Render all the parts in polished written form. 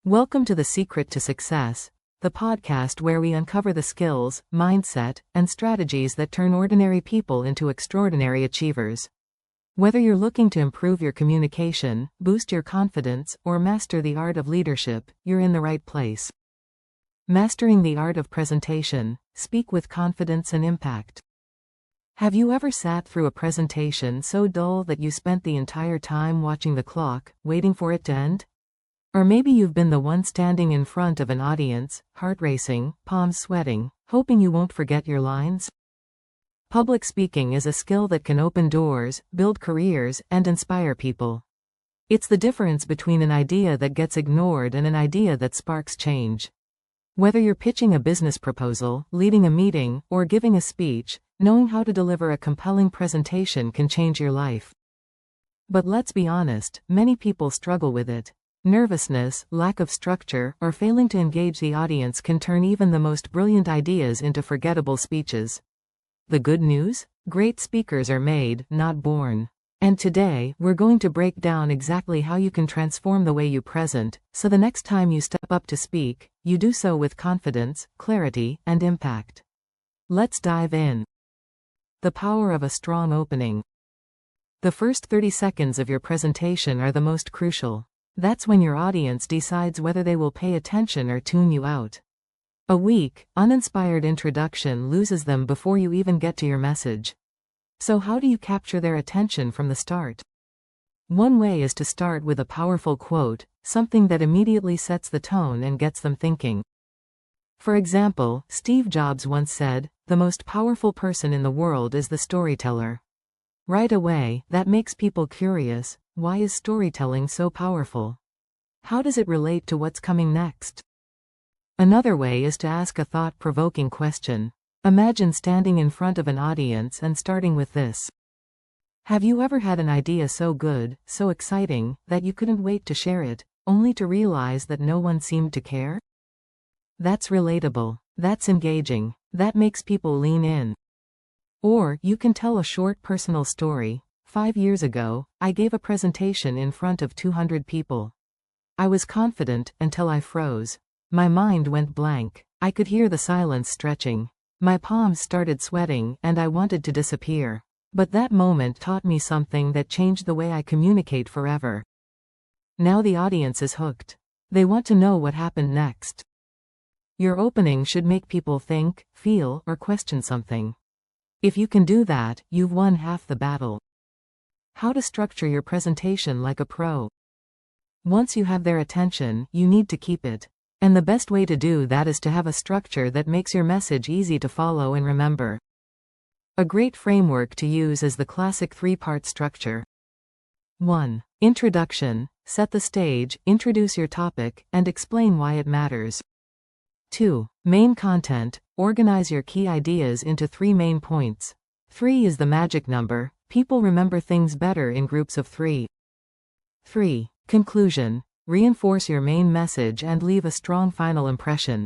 Welcome to The Secret to Success, the podcast where we uncover the skills, mindset, and strategies that turn ordinary people into extraordinary achievers. Whether you're looking to improve your communication, boost your confidence, or master the art of leadership, you're in the right place. Mastering the art of presentation. Speak with confidence and impact. Have you ever sat through a presentation so dull that you spent the entire time watching the clock, waiting for it to end? Or maybe you've been the one standing in front of an audience, heart racing, palms sweating, hoping you won't forget your lines? Public speaking is a skill that can open doors, build careers, and inspire people. It's the difference between an idea that gets ignored and an idea that sparks change. Whether you're pitching a business proposal, leading a meeting, or giving a speech, knowing how to deliver a compelling presentation can change your life. But let's be honest, many people struggle with it. Nervousness, lack of structure, or failing to engage the audience can turn even the most brilliant ideas into forgettable speeches. The good news? Great speakers are made, not born. And today, we're going to break down exactly how you can transform the way you present, so the next time you step up to speak, you do so with confidence, clarity, and impact. Let's dive in. The power of a strong opening. The first 30 seconds of your presentation are the most crucial. That's when your audience decides whether they will pay attention or tune you out. A weak, uninspired introduction loses them before you even get to your message. So how do you capture their attention from the start? One way is to start with a powerful quote, something that immediately sets the tone and gets them thinking. For example, Steve Jobs once said, "The most powerful person in the world is the storyteller." Right away, that makes people curious. Why is storytelling so powerful? How does it relate to what's coming next? Another way is to ask a thought-provoking question. Imagine standing in front of an audience and starting with this. Have you ever had an idea so good, so exciting, that you couldn't wait to share it, only to realize that no one seemed to care? That's relatable. That's engaging. That makes people lean in. Or, you can tell a short personal story. 5 years ago, I gave a presentation in front of 200 people. I was confident until I froze. My mind went blank. I could hear the silence stretching. My palms started sweating and I wanted to disappear. But that moment taught me something that changed the way I communicate forever. Now the audience is hooked. They want to know what happened next. Your opening should make people think, feel, or question something. If you can do that, you've won half the battle. How to structure your presentation like a pro. Once you have their attention, you need to keep it. And the best way to do that is to have a structure that makes your message easy to follow and remember. A great framework to use is the classic 3-part structure. 1. Introduction. Set the stage, introduce your topic, and explain why it matters. 2. Main content. Organize your key ideas into 3 main points. 3 is the magic number. People remember things better in groups of 3. 3. Conclusion. Reinforce your main message and leave a strong final impression.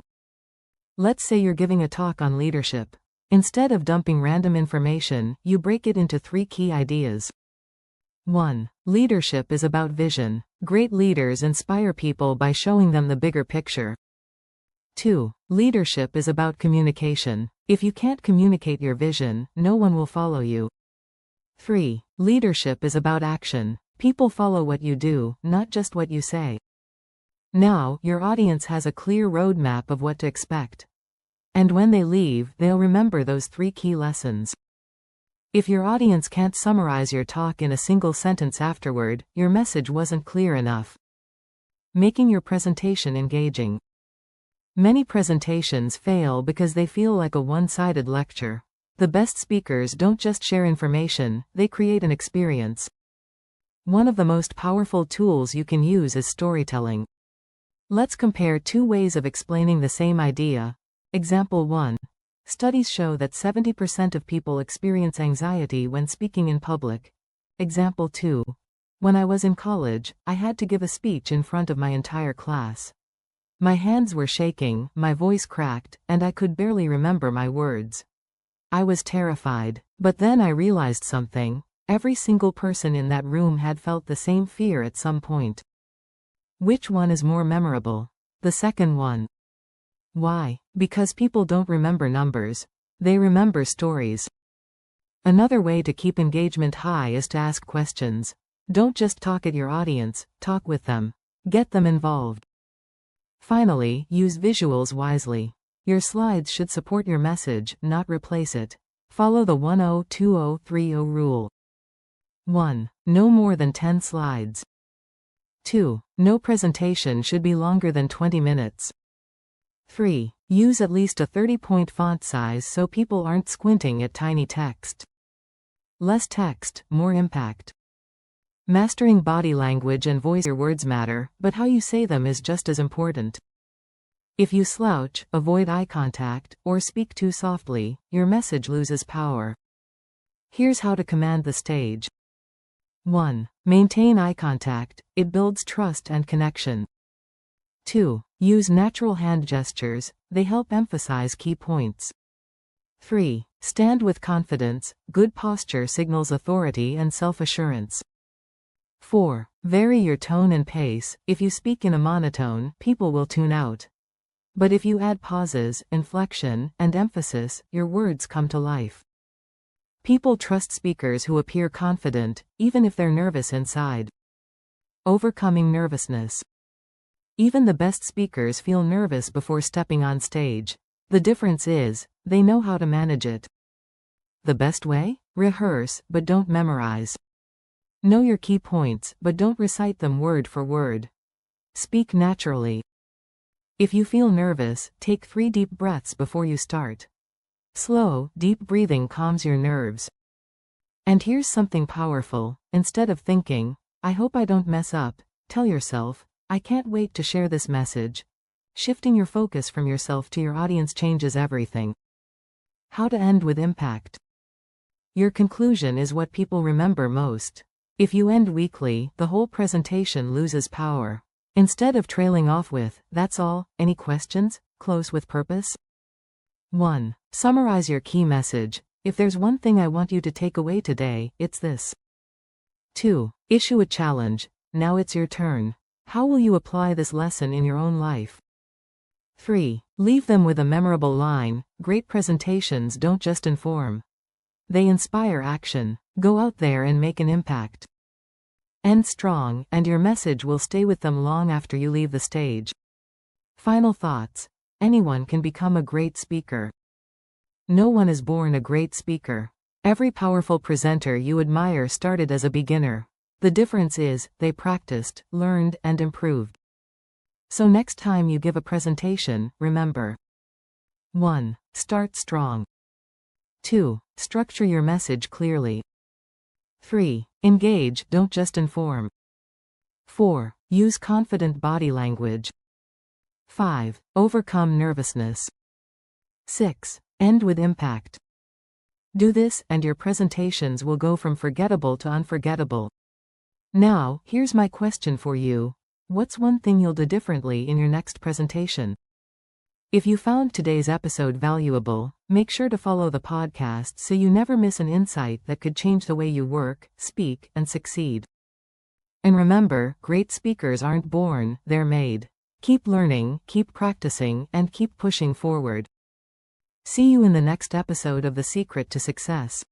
Let's say you're giving a talk on leadership. Instead of dumping random information, you break it into 3 key ideas. 1. Leadership is about vision. Great leaders inspire people by showing them the bigger picture. 2. Leadership is about communication. If you can't communicate your vision, no one will follow you. 3. Leadership is about action. People follow what you do, not just what you say. Now, your audience has a clear roadmap of what to expect. And when they leave, they'll remember those 3 key lessons. If your audience can't summarize your talk in a single sentence afterward, your message wasn't clear enough. Making your presentation engaging. Many presentations fail because they feel like a one-sided lecture. The best speakers don't just share information, they create an experience. One of the most powerful tools you can use is storytelling. Let's compare 2 ways of explaining the same idea. Example 1. Studies show that 70% of people experience anxiety when speaking in public. Example 2. When I was in college, I had to give a speech in front of my entire class. My hands were shaking, my voice cracked, and I could barely remember my words. I was terrified. But then I realized something. Every single person in that room had felt the same fear at some point. Which one is more memorable? The second one. Why? Because people don't remember numbers. They remember stories. Another way to keep engagement high is to ask questions. Don't just talk at your audience, talk with them. Get them involved. Finally, use visuals wisely. Your slides should support your message, not replace it. Follow the 10-20-30 rule. 1. No more than 10 slides. 2. No presentation should be longer than 20 minutes. 3. Use at least a 30-point font size so people aren't squinting at tiny text. Less text, more impact. Mastering body language and voice. Your words matter, but how you say them is just as important. If you slouch, avoid eye contact, or speak too softly, your message loses power. Here's how to command the stage. 1. Maintain eye contact. It builds trust and connection. 2. Use natural hand gestures. They help emphasize key points. 3. Stand with confidence. Good posture signals authority and self-assurance. 4. Vary your tone and pace. If you speak in a monotone, people will tune out. But if you add pauses, inflection, and emphasis, your words come to life. People trust speakers who appear confident, even if they're nervous inside. Overcoming nervousness. Even the best speakers feel nervous before stepping on stage. The difference is, they know how to manage it. The best way? Rehearse, but don't memorize. Know your key points, but don't recite them word for word. Speak naturally. If you feel nervous, take 3 deep breaths before you start. Slow, deep breathing calms your nerves. And here's something powerful. Instead of thinking, I hope I don't mess up, tell yourself, I can't wait to share this message. Shifting your focus from yourself to your audience changes everything. How to end with impact. Your conclusion is what people remember most. If you end weakly, the whole presentation loses power. Instead of trailing off with, that's all, any questions? Close with purpose. 1. Summarize your key message. If there's one thing I want you to take away today, it's this. 2. Issue a challenge. Now it's your turn. How will you apply this lesson in your own life? 3. Leave them with a memorable line. Great presentations don't just inform. They inspire action. Go out there and make an impact. End strong, and your message will stay with them long after you leave the stage. Final thoughts. Anyone can become a great speaker. No one is born a great speaker. Every powerful presenter you admire started as a beginner. The difference is, they practiced, learned, and improved. So next time you give a presentation, remember. 1. Start strong. 2. Structure your message clearly. 3. Engage, don't just inform. 4. Use confident body language. 5. Overcome nervousness. 6. End with impact. Do this, and your presentations will go from forgettable to unforgettable. Now, here's my question for you. What's one thing you'll do differently in your next presentation? If you found today's episode valuable, make sure to follow the podcast so you never miss an insight that could change the way you work, speak, and succeed. And remember, great speakers aren't born, they're made. Keep learning, keep practicing, and keep pushing forward. See you in the next episode of The Secret to Success.